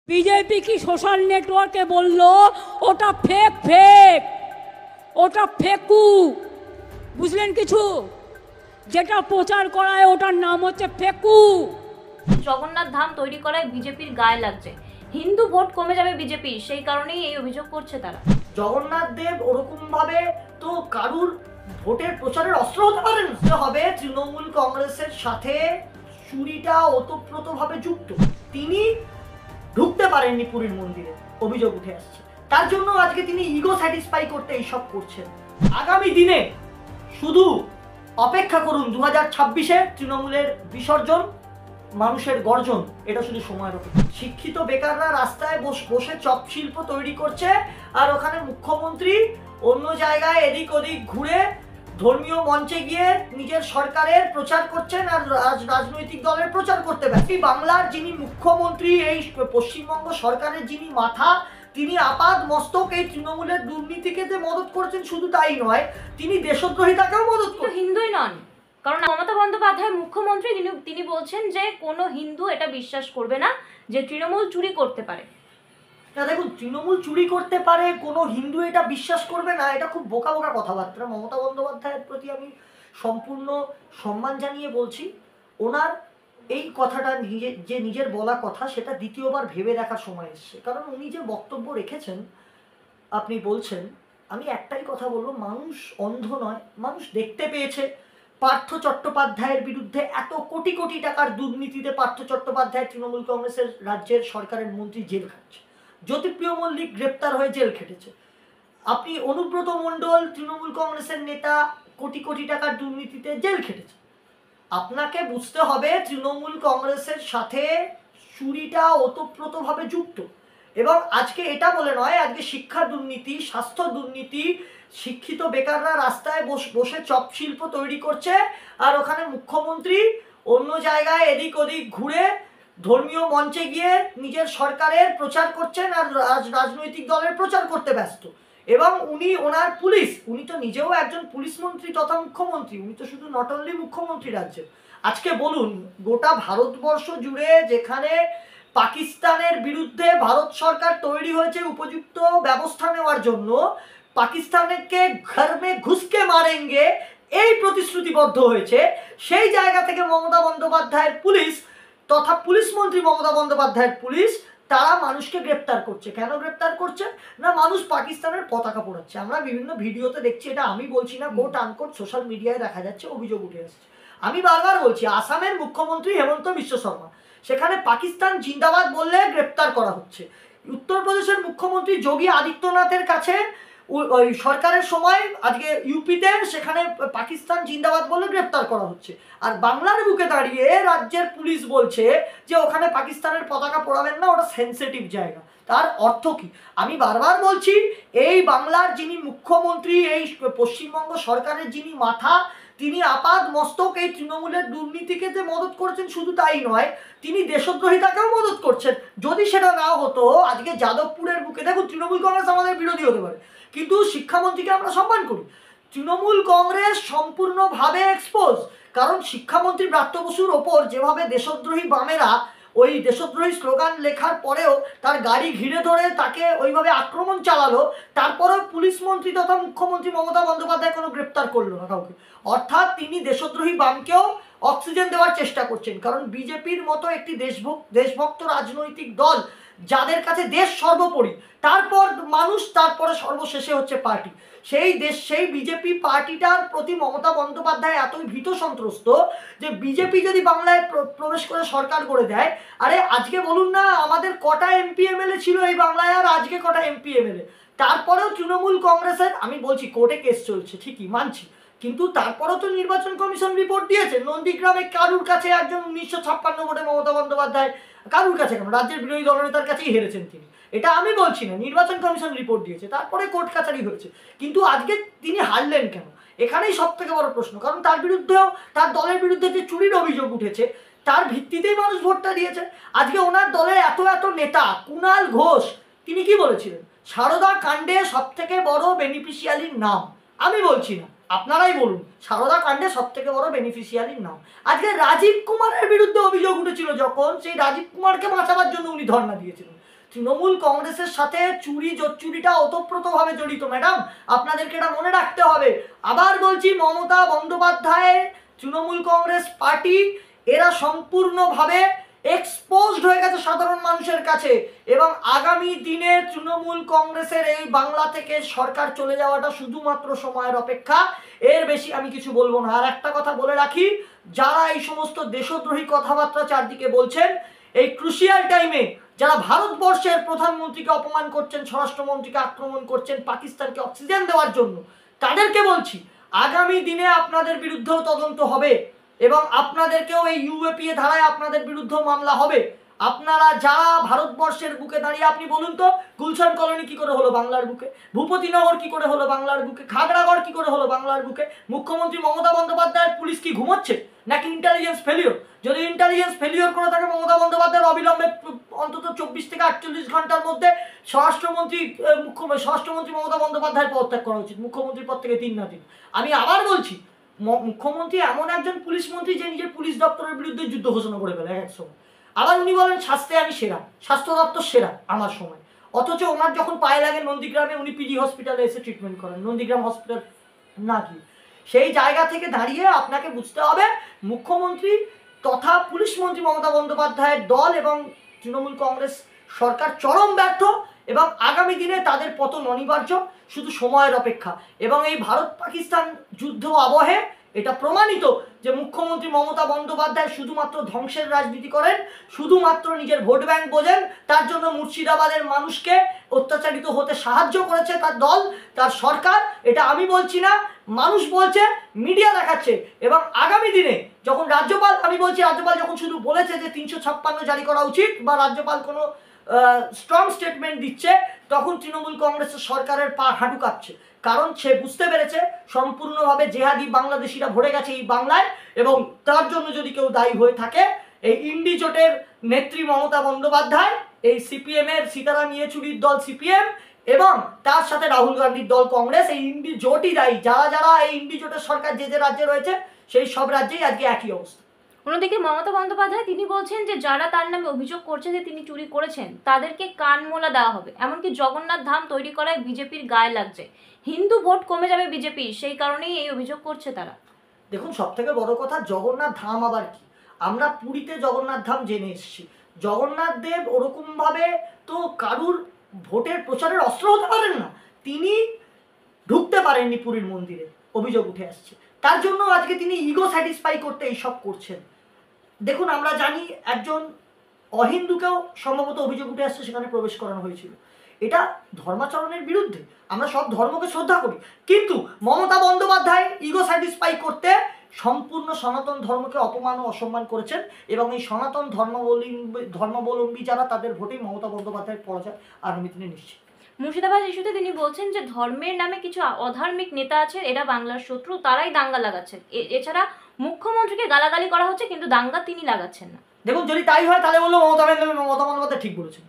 BJP কি social নেটওয়ার্কে বলল ওটা ফেক ফেক, ওটা ফেকু, বুঝলেন কিছু? যেটা প্রচার করায় ওটার নাম হচ্ছে ফেকু। জগন্নাথ ধাম তৈরি করায় বিজেপির গায়ে লাগছে, হিন্দু ভোট কমে যাবে বিজেপি, সেই কারণেই এই অভিযোগ করছে তারা। জগন্নাথ দেব ওরকম ভাবে তো কারুর ভোটের প্রচারের অস্ত্র হতে পারেন। হবে তৃণমূল কংগ্রেসের সাথে চুরিটা ওতপ্রোতভাবে যুক্ত, তিনি ঢুকতে পারেননি পুরীর মন্দিরে, অভিযোগ উঠে আসছে। তার জন্য আজকে তিনি ইগো স্যাটিসফাই করতে এইসব করছেন। আগামী দিনে শুধু অপেক্ষা করুন, 2026-এ তৃণমূলের বিসর্জন, মানুষের গর্জন, এটা শুধু সময়ের অপেক্ষা। শিক্ষিত বেকাররা রাস্তায় বসে চপ শিল্প তৈরি করছে, আর ওখানে মুখ্যমন্ত্রী অন্য জায়গায় এদিক ওদিক ঘুরে ধর্মীয় মঞ্চে গিয়ে নিজের সরকারের প্রচার করছেন আর রাজনৈতিক দলের প্রচার করতে ব্যস্ত। বাংলার যিনি মুখ্যমন্ত্রী, এই পশ্চিমবঙ্গ সরকারের যিনি মাথা, তিনি আপাদ মস্তক এই তৃণমূলের দুর্নীতিকে যে মদত করছেন, শুধু তাই নয়, তিনি দেশদ্রোহিতাকেও মদত করছেন। হিন্দুই নন, কারণ মমতা বন্দ্যোপাধ্যায় মুখ্যমন্ত্রী, তিনি বলছেন যে কোনো হিন্দু এটা বিশ্বাস করবে না যে তৃণমূল চুরি করতে পারে। না দেখুন, তৃণমূল চুরি করতে পারে, কোনো হিন্দু এটা বিশ্বাস করবে না, এটা খুব বোকা বোকা কথাবার্তা। মমতা বন্দ্যোপাধ্যায়ের প্রতি আমি সম্পূর্ণ সম্মান জানিয়ে বলছি, ওনার এই কথাটা নিজের বলা কথা, সেটা দ্বিতীয়বার ভেবে দেখার সময় এসছে। কারণ উনি যে বক্তব্য রেখেছেন, আপনি বলছেন, আমি একটাই কথা বলবো, মানুষ অন্ধ নয়, মানুষ দেখতে পেয়েছে পার্থ চট্টোপাধ্যায়ের বিরুদ্ধে এত কোটি কোটি টাকার দুর্নীতিতে পার্থ চট্টোপাধ্যায় তৃণমূল কংগ্রেসের রাজ্যের সরকারের মন্ত্রী জেল খাচ্ছে, জ্যোতিপ্রিয় মল্লিক গ্রেপ্তার হয়ে জেল খেটেছে, আপনি অনুব্রত মণ্ডল তৃণমূল কংগ্রেসের নেতা কোটি কোটি টাকার দুর্নীতিতে জেল খেটেছে। আপনাকে বুঝতে হবে তৃণমূল কংগ্রেসের সাথে চুরিটা ওতপ্রোতভাবে যুক্ত। এবং আজকে এটা বলে নয়, আজকে শিক্ষা দুর্নীতি, স্বাস্থ্য দুর্নীতি, শিক্ষিত বেকাররা রাস্তায় বসে চপ শিল্প তৈরি করছে, আর ওখানে মুখ্যমন্ত্রী অন্য জায়গায় এদিক ওদিক ঘুরে ধর্মীয় মঞ্চে গিয়ে নিজের সরকারের প্রচার করছেন আর রাজনৈতিক দলের প্রচার করতে ব্যস্ত। এবং ওনার পুলিশ, উনি তো নিজেও একজন পুলিশ মন্ত্রী তথা মুখ্যমন্ত্রী, উনি তো শুধু নট অনলি মুখ্যমন্ত্রী রাজ্যের। আজকে বলুন, গোটা ভারতবর্ষ জুড়ে যেখানে পাকিস্তানের বিরুদ্ধে ভারত সরকার তৈরি হয়েছে উপযুক্ত ব্যবস্থা নেওয়ার জন্য, পাকিস্তানকে ঘর মে ঘুসকে মারেঙ্গে এই প্রতিশ্রুতিবদ্ধ হয়েছে, সেই জায়গা থেকে মমতা বন্দ্যোপাধ্যায়ের পুলিশ তথা পুলিশ মন্ত্রী মমতা বন্দ্যোপাধ্যায়ের পুলিশ, তারা মানুষকে গ্রেপ্তার করছে। কেন গ্রেপ্তার করছে? না, মানুষ পাকিস্তানের পতাকা পোড়াচ্ছে। আমরা বিভিন্ন ভিডিওতে দেখছি, এটা আমি বলছি না, কোট আনকোট সোশ্যাল মিডিয়ায় দেখা যাচ্ছে, অভিযোগ উঠে আসছে। আমি বারবার বলছি, আসামের মুখ্যমন্ত্রী হেমন্ত বিশ্ব শর্মা, সেখানে পাকিস্তান জিন্দাবাদ বললে গ্রেপ্তার করা হচ্ছে। উত্তরপ্রদেশের মুখ্যমন্ত্রী যোগী আদিত্যনাথের কাছে ওই সরকারের সময় আজকে ইউপিতে, সেখানে পাকিস্তান জিন্দাবাদ বলে গ্রেপ্তার করা হচ্ছে। আর বাংলার বুকে দাঁড়িয়ে রাজ্যের পুলিশ বলছে যে ওখানে পাকিস্তানের পতাকা পোড়াবেন না, ওটা সেন্সিটিভ জায়গা। তার অর্থ কি? আমি বারবার বলছি, এই বাংলার যিনি মুখ্যমন্ত্রী, এই পশ্চিমবঙ্গ সরকারের যিনি মাথা, তিনি আপাদ মস্তক এই তৃণমূলের দুর্নীতিকে যে মদত করছেন, শুধু তাই নয়, তিনি দেশদ্রোহিতাকেও মদত করছেন। যদি সেটা না হতো, আজকে যাদবপুরের বুকে, দেখুন, তৃণমূল কংগ্রেস আমাদের বিরোধী হতে পারে, কিন্তু শিক্ষামন্ত্রীকে আমরা সম্মান করি। তৃণমূল কংগ্রেস সম্পূর্ণভাবে এক্সপোজ, কারণ শিক্ষামন্ত্রী ব্রাত্য বসুর ওপর যেভাবে দেশদ্রোহী বামেরা ওই দেশদ্রোহী স্লোগান লেখার পরেও তার গাড়ি ঘিরে ধরে তাকে ওইভাবে আক্রমণ চালালো, তারপরেও পুলিশ মন্ত্রী তথা মুখ্যমন্ত্রী মমতা বন্দ্যোপাধ্যায় কোনো গ্রেপ্তার করলো না কাউকে। অর্থাৎ তিনি দেশদ্রোহী বামকেও অক্সিজেন দেওয়ার চেষ্টা করছেন। কারণ বিজেপির মতো একটি দেশভক্ত রাজনৈতিক দল, যাদের কাছে দেশ সর্বোপরি, তারপর মানুষ, তারপরে সর্বশেষে হচ্ছে পার্টি, সেই বিজেপি পার্টিটার প্রতি মমতা বন্দ্যোপাধ্যায় এতই ভীত সন্ত্রস্ত যে বিজেপি যদি বাংলায় প্রবেশ করে সরকার করে দেয়, আরে আজকে বলুন না, আমাদের কটা এমপি এমএলএ ছিল এই বাংলায়, আর আজকে কটা এমপি এমএলএ? তারপরেও তৃণমূল কংগ্রেসের, আমি বলছি কোর্টে কেস চলছে ঠিকই, মানছি, কিন্তু তারপরেও তো নির্বাচন কমিশন রিপোর্ট দিয়েছে, নন্দীগ্রামে কারুর কাছে একজন 1956 ভোটে মমতা বন্দ্যোপাধ্যায়, কারুর কাছে কেন, রাজ্যের বিরোধী দলনেতার কাছেই হেরেছেন তিনি। এটা আমি বলছি না, নির্বাচন কমিশন রিপোর্ট দিয়েছে, তারপরে কোর্ট কাছারি হয়েছে, কিন্তু আজকে তিনি হারলেন কেন? এখানেই সব থেকে বড় প্রশ্ন। কারণ তার বিরুদ্ধেও, তার দলের বিরুদ্ধে যে চুরির অভিযোগ উঠেছে, তার ভিত্তিতেই মানুষ ভোটটা দিয়েছে। আজকে ওনার দলের এত নেতা, কুণাল ঘোষ, তিনি কি বলেছিলেন? সারদা কাণ্ডে সব থেকে বড় বেনিফিশিয়ারির নাম, আমি বলছি না, আপনারাই বলুন, সারদা কাণ্ডে সব থেকে বড় বেনিফিশিয়ারির নাম। আজকে রাজীব কুমারের বিরুদ্ধে অভিযোগ উঠেছিল, যখন সেই রাজীব কুমারকে বাঁচাবার জন্য উনি ধর্ণা দিয়েছিলেন, তৃণমূল কংগ্রেসের সাথে চুরিটা ওতপ্রোতভাবে জড়িত ম্যাডাম, আপনাদেরকে এটা মনে রাখতে হবে। আবার বলছি, মমতা বন্দ্যোপাধ্যায়, তৃণমূল কংগ্রেস পার্টি, এরা সম্পূর্ণভাবে এক্সপোজড হয়ে গেছে সাধারণ মানুষের কাছে, এবং আগামী দিনে তৃণমূল কংগ্রেসের এই বাংলা থেকে সরকার চলে যাওয়াটা শুধুমাত্র সময়ের অপেক্ষা, এর বেশি আমি কিছু বলবো না। আর একটা কথা বলে রাখি, যারা এই সমস্ত দেশদ্রোহী কথাবার্তা চারদিকে বলছেন, এই ক্রুশিয়াল টাইমে যারা ভারতবর্ষের প্রধানমন্ত্রীকে অপমান করছেন, স্বরাষ্ট্রমন্ত্রীকে আক্রমণ করছেন পাকিস্তানকে অক্সিজেন দেওয়ার জন্য, তাদেরকে বলছি আগামী দিনে আপনাদের বিরুদ্ধেও তদন্ত হবে এবং আপনাদেরকেও এই ইউএপিএ ধারায় আপনাদের বিরুদ্ধেও মামলা হবে। আপনারা যারা ভারতবর্ষের বুকে দাঁড়িয়ে, আপনি বলুন তো, গুলশান কলোনি কি করে হলো বাংলার বুকে, ভূপতিনগর কি করে হলো বাংলার বুকে, খাগড়াগড় কি করে হলো বাংলার বুকে? মুখ্যমন্ত্রী মমতা বন্দ্যোপাধ্যায়ের পুলিশ কি ঘুমোচ্ছে নাকি ইন্টেলিজেন্স ফেলিওর? যদি ইন্টেলিজেন্স ফেলিওর করে থাকে, মমতা বন্দ্যোপাধ্যায়ের অবিলম্বে অন্তত 24 থেকে 48 ঘন্টার মধ্যে স্বরাষ্ট্রমন্ত্রী মমতা বন্দ্যোপাধ্যায়ের পদত্যাগ করা উচিত, মুখ্যমন্ত্রীর পদ থেকে 3 না 3। আমি আবার বলছি, মুখ্যমন্ত্রী এমন একজন পুলিশ মন্ত্রী যে নিজের পুলিশ দপ্তরের বিরুদ্ধে যুদ্ধ ঘোষণা করে ফেলে এক সময়। আবার উনি বলেন স্বাস্থ্যে আমি সেরা, স্বাস্থ্য দপ্তর সেরা আমার সময়, অথচ ওনার যখন পায়ে লাগে নন্দীগ্রামে, উনি পিজি হসপিটালে এসে ট্রিটমেন্ট করেন, নন্দীগ্রাম হসপিটাল না কি? সেই জায়গা থেকে দাঁড়িয়ে আপনাকে বুঝতে হবে, মুখ্যমন্ত্রী তথা পুলিশ মন্ত্রী মমতা বন্দ্যোপাধ্যায়ের দল এবং তৃণমূল কংগ্রেস সরকার চরম ব্যর্থ, এবং আগামী দিনে তাদের পতন অনিবার্য, শুধু সময়ের অপেক্ষা। এবং এই ভারত পাকিস্তান যুদ্ধ আবহে এটা প্রমাণিত যে মুখ্যমন্ত্রী মমতা বন্দ্যোপাধ্যায় শুধুমাত্র ধ্বংসের রাজনীতি করেন, শুধুমাত্র নিজের ভোট ব্যাংক বোঝেন। তার জন্য মুর্শিদাবাদের মানুষকে অত্যাচারিত হতে সাহায্য করেছে তার দল, তার সরকার। এটা আমি বলছি না, মানুষ বলছে, মিডিয়া দেখাচ্ছে। এবং আগামী দিনে যখন রাজ্যপাল, আমি বলছি রাজ্যপাল যখন শুধু বলেছে যে 356 জারি করা উচিত, বা রাজ্যপাল কোনো স্ট্রং স্টেটমেন্ট দিচ্ছে, তখন তৃণমূল কংগ্রেসের সরকারের পা হাঁটু কাঁপছে। কারণ সে বুঝতে পেরেছে সম্পূর্ণভাবে জেহাদি বাংলাদেশিরা ভরে গেছে এই বাংলায়, এবং তার জন্য যদি কেউ দায়ী হয়ে থাকে, এই ইন্ডি জোটের নেত্রী মমতা বন্দ্যোপাধ্যায়, এই সিপিএম এর সীতারাম ইয়েচুরির দল সিপিএম, এবং তার সাথে রাহুল গান্ধীর দল কংগ্রেস, এই ইন্ডি জোটই দায়ী। যারা যারা এই ইন্ডি জোটের সরকার যে যে রাজ্যে রয়েছে, সেই সব রাজ্যেই আজকে একই অবস্থা। অন্যদিকে মমতা বন্দ্যোপাধ্যায় তিনি বলছেন যে যারা তার নামে অভিযোগ করছে যে তিনি চুরি করেছেন, তাদেরকে কানমোলা দেওয়া হবে। এমনকি জগন্নাথ ধাম তৈরি করায় বিজেপির গায়ে লাগছে, হিন্দু ভোট কমে যাবে বিজেপির, সেই কারণেই এই অভিযোগ করছে তারা। দেখুন, সব থেকে বড় কথা, জগন্নাথ ধাম আবার কি? আমরা পুরীতে জগন্নাথ ধাম জেনে এসেছি। জগন্নাথ দেব ওরকমভাবে তো কারুর ভোটের প্রচারের অস্ত্র হতে পারেন না। তিনি ঢুকতে পারেননি পুরীর মন্দিরে, অভিযোগ উঠে আসছে। তার জন্য আজকে তিনি ইগো স্যাটিসফাই করতে এইসব করছেন। দেখুন, আমরা জানি একজন অহিন্দুকেও সম্ভবত অভিযোগ উঠে আসছে, সেখানে প্রবেশ করানো হয়েছিল। এটা ধর্মাচরণের বিরুদ্ধে। আমরা সব ধর্মকে শ্রদ্ধা করি, কিন্তু মমতা বন্দ্যোপাধ্যায় ইগো স্যাটিসফাই করতে সম্পূর্ণ সনাতন ধর্মকে অপমান ও অসম্মান করেছেন, এবং এই সনাতন ধর্মাবলম্বী যারা, তাদের ভোটেই মমতা বন্দ্যোপাধ্যায়ের পরাজয় আগামী দিনে নিশ্চিত। মুর্শিদাবাদ ইস্যুতে তিনি বলছেন যে ধর্মের নামে কিছু অধার্মিক নেতা আছে, এরা বাংলার শত্রু, তারাই দাঙ্গা লাগাচ্ছেন। এছাড়া মুখ্যমন্ত্রীকে গালাগালি করা হচ্ছে, কিন্তু দাঙ্গা তিনি লাগাচ্ছেন না। দেখুন, যদি তাই হয় তাহলে বলবো মমতা বন্দ্যোপাধ্যায় ঠিক বলেছেন,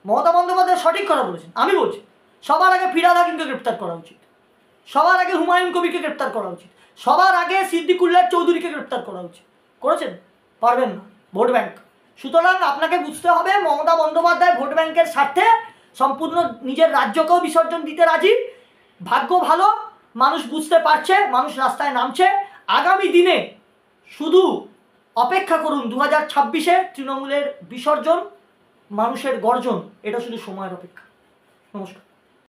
মমতা বন্দ্যোপাধ্যায় সঠিক কথা বলেছেন। আমি বলছি সবার আগে ফিরহাদ হাকিমকে গ্রেপ্তার করা উচিত, সবার আগে হুমায়ুন কবিরকে গ্রেপ্তার করা উচিত, সবার আগে সিদ্দিকুল্লাহ চৌধুরীকে গ্রেপ্তার করা উচিত। করেছেন? পারবেন না, ভোট ব্যাংক। সুতরাং আপনাকে বুঝতে হবে, মমতা বন্দ্যোপাধ্যায় ভোট ব্যাংকের স্বার্থে সম্পূর্ণ নিজের রাজ্যকেও বিসর্জন দিতে রাজি। ভাগ্য ভালো, মানুষ বুঝতে পারছে, মানুষ রাস্তায় নামছে। আগামী দিনে শুধু অপেক্ষা করুন, 2026-এ তৃণমূলের বিসর্জন, মানুষের গর্জন, এটা শুধু সময়ের অপেক্ষা। নমস্কার।